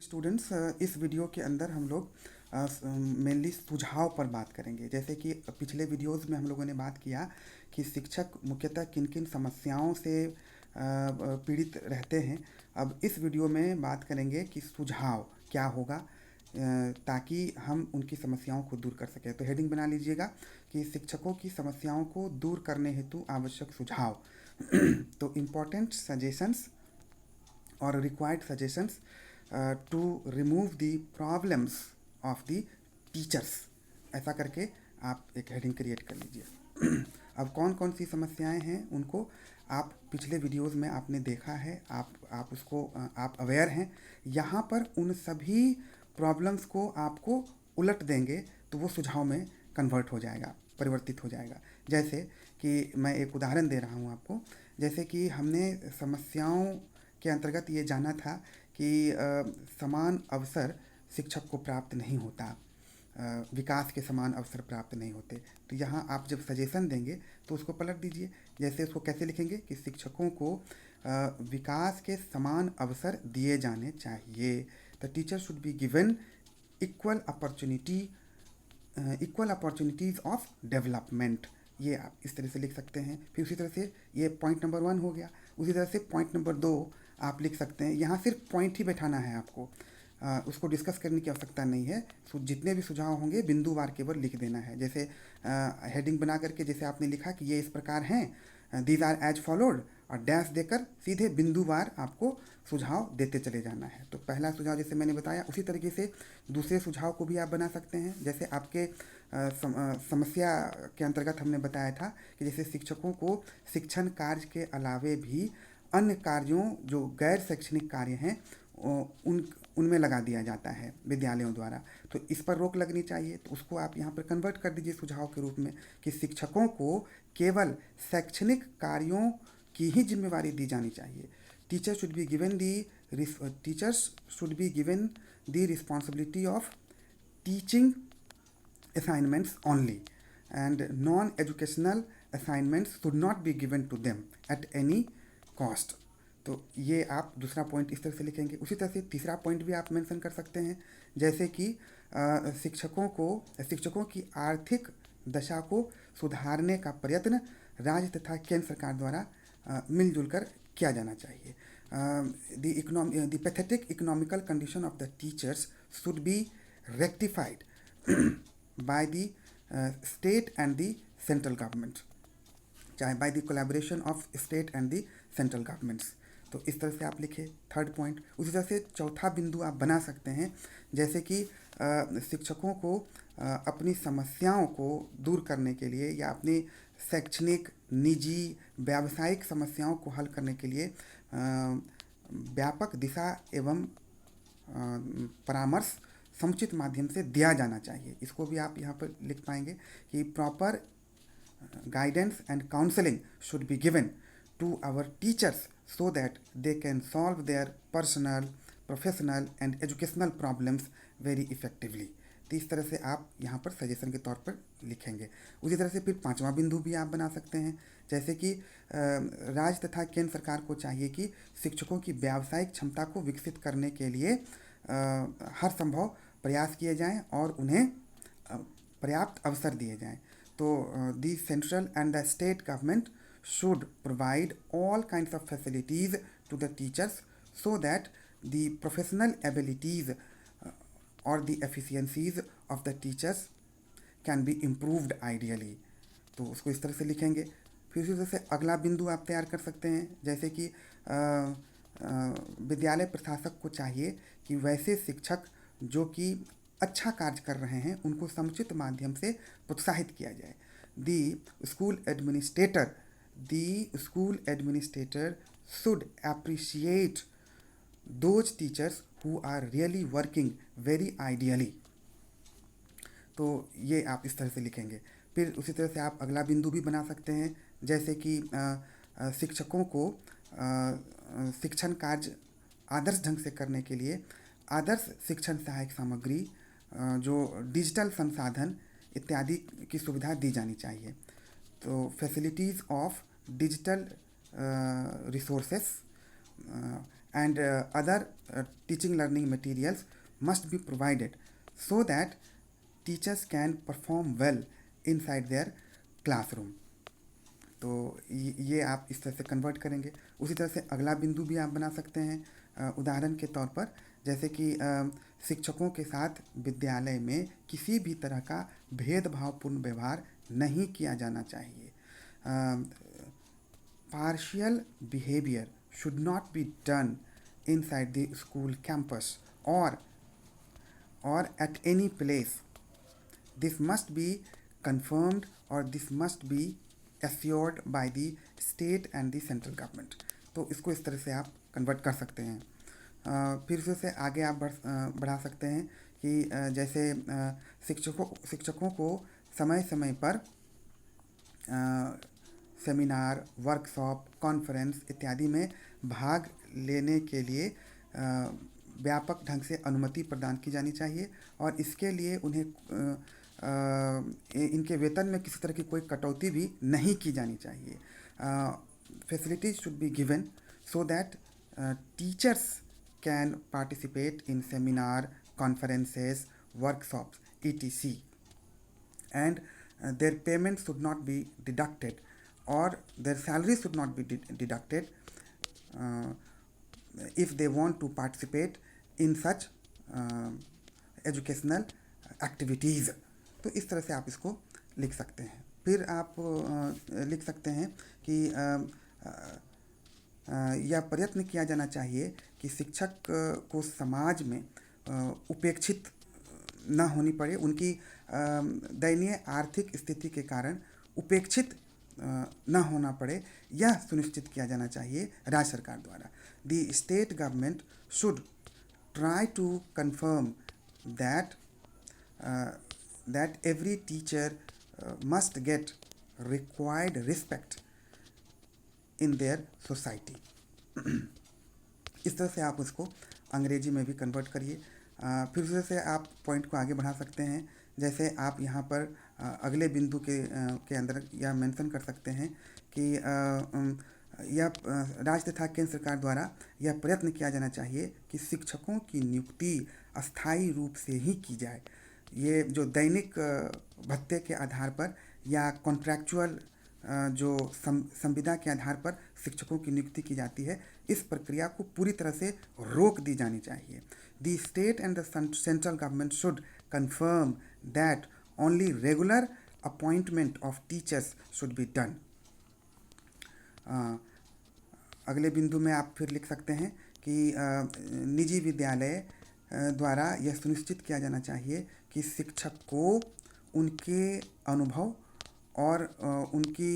Students, इस video के अंदर हम लोग मेनली सुझाव पर बात करेंगे। जैसे कि पिछले वीडियोस में हम लोगों ने बात किया कि शिक्षक मुख्यतः किन किन समस्याओं से पीड़ित रहते हैं। अब इस वीडियो में बात करेंगे कि सुझाव क्या होगा, ताकि हम उनकी समस्याओं को दूर कर सकें। तो हेडिंग बना लीजिएगा कि शिक्षकों की समस्याओं को दूर करने हेतु आवश्यक सुझाव। तो इम्पोर्टेंट सजेशंस और required suggestions to remove the problems of the teachers, ऐसा करके आप एक हेडिंग क्रिएट कर लीजिए। अब कौन कौन सी समस्याएं हैं उनको आप पिछले वीडियोस में आपने देखा है, आप उसको आप अवेयर हैं। यहाँ पर उन सभी प्रॉब्लम्स को आपको उलट देंगे तो वो सुझाव में कन्वर्ट हो जाएगा, परिवर्तित हो जाएगा। जैसे कि मैं एक उदाहरण दे रहा हूँ आपको। जैसे कि हमने समस्याओं के अंतर्गत ये जाना था कि समान अवसर शिक्षक को प्राप्त नहीं होता, विकास के समान अवसर प्राप्त नहीं होते। तो यहाँ आप जब सजेशन देंगे तो उसको पलट दीजिए। जैसे उसको कैसे लिखेंगे कि शिक्षकों को विकास के समान अवसर दिए जाने चाहिए। The teacher should be given equal opportunity equal opportunities of development. ये आप इस तरह से लिख सकते हैं। फिर उसी तरह से ये पॉइंट नंबर 1 हो गया। उसी तरह से पॉइंट नंबर 2 आप लिख सकते हैं। यहाँ सिर्फ पॉइंट ही बैठाना है आपको, उसको डिस्कस करने की आवश्यकता नहीं है। जितने भी सुझाव होंगे बिंदुवार केवल लिख देना है। जैसे हेडिंग बना करके जैसे आपने लिखा कि ये इस प्रकार हैं, दीज आर एज फॉलोड, और डैश देकर सीधे बिंदुवार आपको सुझाव देते चले जाना है। तो पहला सुझाव जैसे मैंने बताया, उसी तरीके से दूसरे सुझाव को भी आप बना सकते हैं। जैसे आपके समस्या के अंतर्गत हमने बताया था कि जैसे शिक्षकों को शिक्षण कार्य के अलावे भी अन्य कार्यों जो गैर शैक्षणिक कार्य हैं उनमें लगा दिया जाता है विद्यालयों द्वारा, तो इस पर रोक लगनी चाहिए। तो उसको आप यहाँ पर कन्वर्ट कर दीजिए सुझाव के रूप में कि शिक्षकों को केवल शैक्षणिक कार्यों की ही जिम्मेवारी दी जानी चाहिए। Teachers should be given the responsibility of teaching assignments only, and non-educational assignments should not be given to them at any cost। तो ये आप दूसरा पॉइंट इस तरह से लिखेंगे। उसी तरह से तीसरा पॉइंट भी आप मेंशन कर सकते हैं। जैसे कि शिक्षकों की आर्थिक दशा को सुधारने का प्रयत्न राज्य तथा केंद्र सरकार द्वारा मिलजुल कर किया जाना चाहिए। The pathetic economical condition of the teachers should be rectified by the state and the central government, चाहे by the collaboration of state and the central governments। तो इस तरह से आप लिखे थर्ड पॉइंट। उसी तरह से चौथा बिंदु आप बना सकते हैं, जैसे कि शिक्षकों को अपनी समस्याओं को दूर करने के लिए या अपनी शैक्षणिक, निजी, व्यावसायिक समस्याओं को हल करने के लिए व्यापक दिशा एवं परामर्श समुचित माध्यम से दिया जाना चाहिए। इसको भी आप यहाँ पर लिख पाएंगे कि proper guidance and counselling should be given to our teachers so that they can solve their personal, professional and educational problems very effectively. तो इस तरह से आप यहाँ पर सजेशन के तौर पर लिखेंगे। उसी तरह से फिर पांचवा बिंदु भी आप बना सकते हैं। जैसे कि राज्य तथा केंद्र सरकार को चाहिए कि शिक्षकों की व्यावसायिक क्षमता को विकसित करने के लिए हर संभव प्रयास किए जाएं और उन्हें पर्याप्त अवसर दिए जाएं। तो the central and the state government should provide all kinds of facilities to the teachers so that the professional abilities और the efficiencies of the teachers can be improved ideally. तो उसको इस तरह से लिखेंगे। फिर उसी तरह से अगला बिंदु आप तैयार कर सकते हैं। जैसे कि विद्यालय प्रशासक को चाहिए कि वैसे शिक्षक जो कि अच्छा कार्य कर रहे हैं उनको समुचित माध्यम से प्रोत्साहित किया जाए। The school administrator should appreciate those teachers who are really working very ideally. तो ये आप इस तरह से लिखेंगे। फिर उसी तरह से आप अगला बिंदु भी बना सकते हैं। जैसे कि शिक्षकों को शिक्षण कार्य आदर्श ढंग से करने के लिए आदर्श शिक्षण सहायक सामग्री, जो डिजिटल संसाधन इत्यादि की सुविधा दी जानी चाहिए। तो facilities of digital resources and other teaching learning materials must be provided so that teachers can perform well inside their classroom. तो ये आप इस तरह से कन्वर्ट करेंगे। उसी तरह से अगला बिंदु भी आप बना सकते हैं उदाहरण के तौर पर, जैसे कि शिक्षकों के साथ विद्यालय में किसी भी तरह का भेदभावपूर्ण व्यवहार नहीं किया जाना चाहिए। Partial behaviour should not be done inside the school campus or at any place. This must be confirmed or this must be assured by the state and the central government. तो इसको इस तरह से आप कन्वर्ट कर सकते हैं। फिर से आगे आप बढ़ा सकते हैं कि जैसे शिक्षकों को समय समय पर सेमिनार, वर्कशॉप, कॉन्फ्रेंस इत्यादि में भाग लेने के लिए व्यापक ढंग से अनुमति प्रदान की जानी चाहिए और इसके लिए उन्हें इनके वेतन में किसी तरह की कोई कटौती भी नहीं की जानी चाहिए। Facilities should be given so that teachers can participate in seminar, conferences, workshops etc. and their payment should not be deducted or their salary should not be deducted if they want to participate in such educational activities. तो इस तरह से आप इसको लिख सकते हैं। फिर आप लिख सकते हैं कि यह प्रयत्न किया जाना चाहिए कि शिक्षक को समाज में उपेक्षित न होनी पड़े, उनकी दयनीय आर्थिक स्थिति के कारण उपेक्षित न होना पड़े, यह सुनिश्चित किया जाना चाहिए राज्य सरकार द्वारा। The state government should try to confirm that every teacher must get required respect in their society. इस तरह से आप उसको अंग्रेजी में भी कन्वर्ट करिए। फिर से आप पॉइंट को आगे बढ़ा सकते हैं। जैसे आप यहाँ पर अगले बिंदु के अंदर यह मेंशन कर सकते हैं कि यह राज्य तथा केंद्र सरकार द्वारा यह प्रयत्न किया जाना चाहिए कि शिक्षकों की नियुक्ति अस्थायी रूप से ही की जाए। ये जो दैनिक भत्ते के आधार पर या कॉन्ट्रैक्चुअल जो संविदा के आधार पर शिक्षकों की नियुक्ति की जाती है, इस प्रक्रिया को पूरी तरह से रोक दी जानी चाहिए। The state and the central government should confirm that only regular appointment of teachers should be done. अगले बिंदु में आप फिर लिख सकते हैं कि निजी विद्यालय द्वारा यह सुनिश्चित किया जाना चाहिए कि शिक्षक को उनके अनुभव और उनकी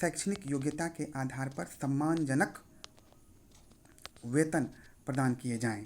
शैक्षणिक योग्यता के आधार पर सम्मानजनक वेतन प्रदान किए जाएं,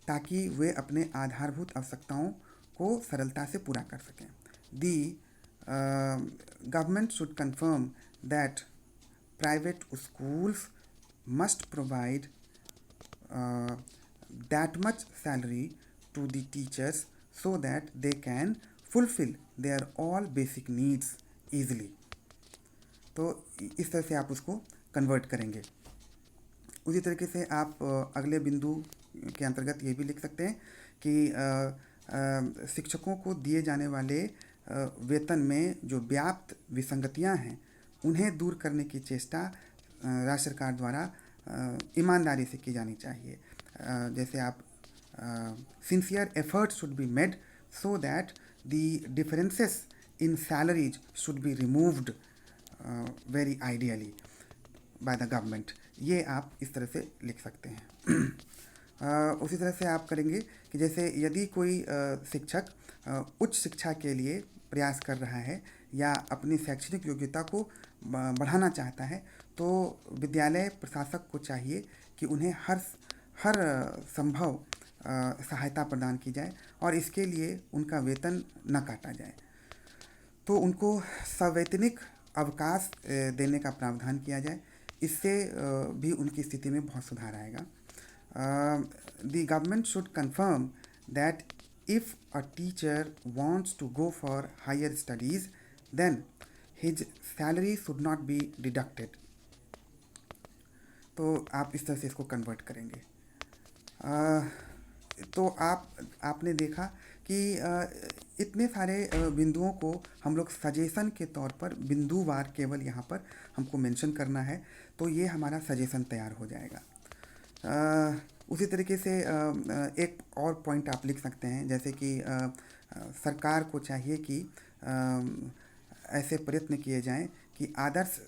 ताकि वे अपने आधारभूत आवश्यकताओं को सरलता से पूरा कर सकें। The government should confirm that private schools must provide that much salary to the teachers so that they can fulfil their all basic needs easily. तो इस तरह से आप उसको कन्वर्ट करेंगे। उसी तरीके से आप अगले बिंदु के अंतर्गत ये भी लिख सकते हैं कि शिक्षकों को दिए जाने वाले वेतन में जो व्याप्त विसंगतियां हैं, उन्हें दूर करने की चेष्टा राज्य सरकार द्वारा ईमानदारी से की जानी चाहिए। जैसे आप sincere effort should be made so that the differences in salaries should be removed very ideally by the government. ये आप इस तरह से लिख सकते हैं। उसी तरह से आप करेंगे कि जैसे यदि कोई शिक्षक उच्च शिक्षा के लिए प्रयास कर रहा है या अपनी शैक्षणिक योग्यता को बढ़ाना चाहता है, तो विद्यालय प्रशासक को चाहिए कि उन्हें हर संभव सहायता प्रदान की जाए और इसके लिए उनका वेतन न काटा जाए। तो उनको सवैतनिक अवकाश देने का प्रावधान किया जाए, इससे भी उनकी स्थिति में बहुत सुधार आएगा। The government should confirm that if a teacher wants to go for higher studies then his salary should not be deducted. तो आप इस तरह से इसको कन्वर्ट करेंगे। तो आपने देखा कि इतने सारे बिंदुओं को हम लोग सजेशन के तौर पर बिंदुवार केवल यहाँ पर हमको मेंशन करना है, तो ये हमारा सजेशन तैयार हो जाएगा। उसी तरीके से एक और पॉइंट आप लिख सकते हैं, जैसे कि सरकार को चाहिए कि ऐसे प्रयत्न किए जाएं कि आदर्श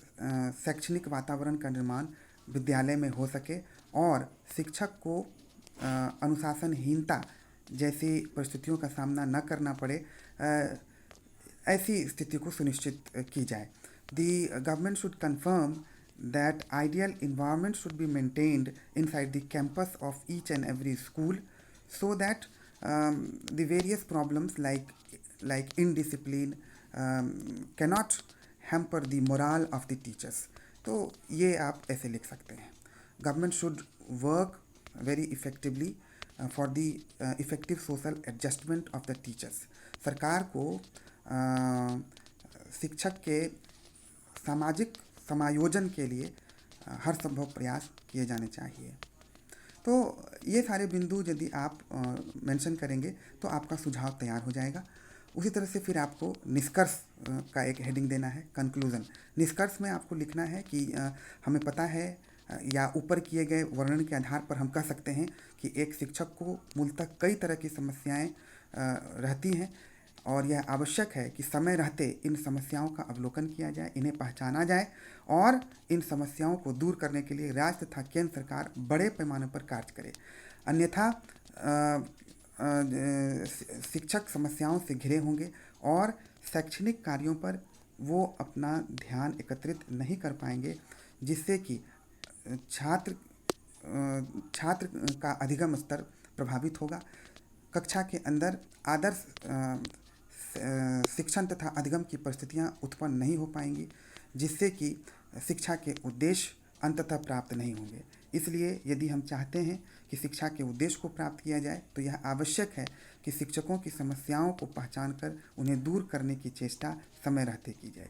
शैक्षणिक वातावरण का निर्माण विद्यालय में हो सके और शिक्षक को अनुशासनहीनता जैसी परिस्थितियों का सामना न करना पड़े, ऐसी स्थिति को सुनिश्चित की जाए। The government should confirm that ideal environment should be maintained inside the campus of each and every school, so that the various problems like indiscipline cannot hamper the morale of the teachers. तो ये आप ऐसे लिख सकते हैं, government should work very effectively for the effective social adjustment of the teachers. सरकार को शिक्षक के सामाजिक समायोजन के लिए हर संभव प्रयास किए जाने चाहिए। तो ये सारे बिंदु यदि आप मेंशन करेंगे तो आपका सुझाव तैयार हो जाएगा। उसी तरह से फिर आपको निष्कर्ष का एक हेडिंग देना है, कंक्लूज़न। निष्कर्ष में आपको लिखना है कि हमें पता है या ऊपर किए गए वर्णन के आधार पर हम कह सकते हैं कि एक शिक्षक को मूलतः कई तरह की समस्याएं रहती हैं, और यह आवश्यक है कि समय रहते इन समस्याओं का अवलोकन किया जाए, इन्हें पहचाना जाए और इन समस्याओं को दूर करने के लिए राज्य तथा केंद्र सरकार बड़े पैमाने पर कार्य करे। अन्यथा शिक्षक समस्याओं से घिरे होंगे और शैक्षणिक कार्यों पर वो अपना ध्यान एकत्रित नहीं कर पाएंगे, जिससे कि छात्र का अधिगम स्तर प्रभावित होगा। कक्षा के अंदर आदर्श शिक्षण तथा अधिगम की परिस्थितियां उत्पन्न नहीं हो पाएंगी, जिससे कि शिक्षा के उद्देश्य अंततः प्राप्त नहीं होंगे। इसलिए यदि हम चाहते हैं कि शिक्षा के उद्देश्य को प्राप्त किया जाए, तो यह आवश्यक है कि शिक्षकों की समस्याओं को पहचान कर उन्हें दूर करने की चेष्टा समय रहते की जाए।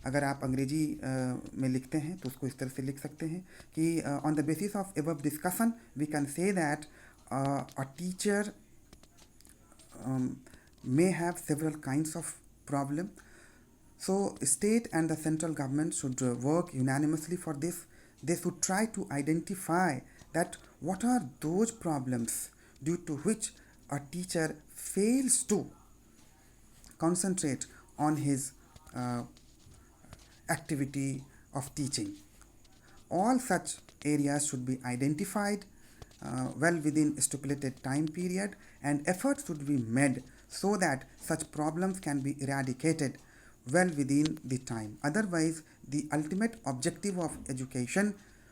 अगर आप अंग्रेजी में लिखते हैं तो उसको इस तरह से लिख सकते हैं कि on the basis of above discussion we can say that a teacher may have several kinds of problem. So state and the central government should work unanimously for this. They should try to identify that what are those problems due to which a teacher fails to concentrate on his activity of teaching. All such areas should be identified well within stipulated time period, and efforts should be made so that such problems can be eradicated well within the time. Otherwise, the ultimate objective of education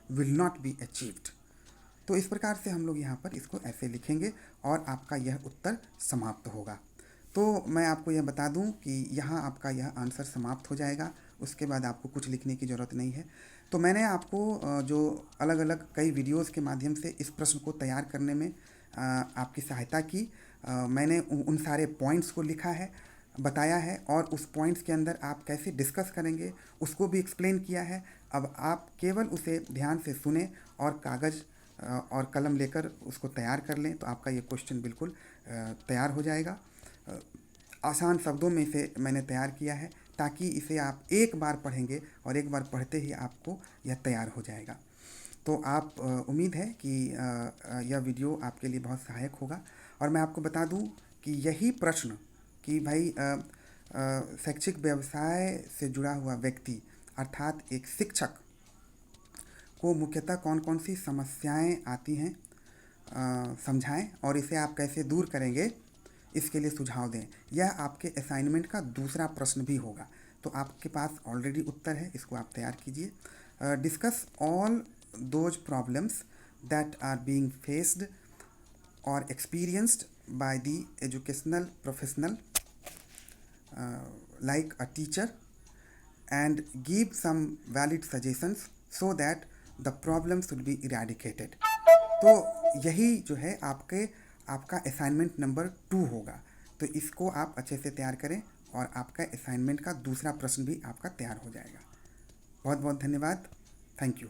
will not be achieved. तो इस प्रकार से हम लोग यहाँ पर इसको ऐसे लिखेंगे और आपका यह उत्तर समाप्त होगा। तो मैं आपको यह बता दूं कि यहाँ आपका यह आंसर समाप्त हो जाएगा, उसके बाद आपको कुछ लिखने की ज़रूरत नहीं है। तो मैंने आपको जो अलग अलग कई वीडियोज़ के माध्यम से इस प्रश्न को तैयार करने में आपकी सहायता की। मैंने उन सारे पॉइंट्स को लिखा है, बताया है, और उस पॉइंट्स के अंदर आप कैसे डिस्कस करेंगे उसको भी एक्सप्लेन किया है। अब आप केवल उसे ध्यान से सुने और कागज़ और कलम लेकर उसको तैयार कर लें, तो आपका ये क्वेश्चन बिल्कुल तैयार हो जाएगा। आसान शब्दों में इसे मैंने तैयार किया है ताकि इसे आप एक बार पढ़ेंगे और एक बार पढ़ते ही आपको यह तैयार हो जाएगा। तो आप उम्मीद है कि यह वीडियो आपके लिए बहुत सहायक होगा। और मैं आपको बता दूं कि यही प्रश्न कि भाई शैक्षिक व्यवसाय से जुड़ा हुआ व्यक्ति अर्थात एक शिक्षक को मुख्यतः कौन कौन सी समस्याएं आती हैं समझाएं और इसे आप कैसे दूर करेंगे इसके लिए सुझाव दें। यह आपके असाइनमेंट का दूसरा प्रश्न भी होगा, तो आपके पास ऑलरेडी उत्तर है, इसको आप तैयार कीजिए। Discuss all those problems that are being faced or experienced by the educational professional like a teacher, and give some valid suggestions so that the problems should be eradicated. तो यही जो है आपका असाइनमेंट नंबर 2 होगा। तो इसको आप अच्छे से तैयार करें और आपका असाइनमेंट का दूसरा प्रश्न भी आपका तैयार हो जाएगा। बहुत बहुत धन्यवाद। Thank you.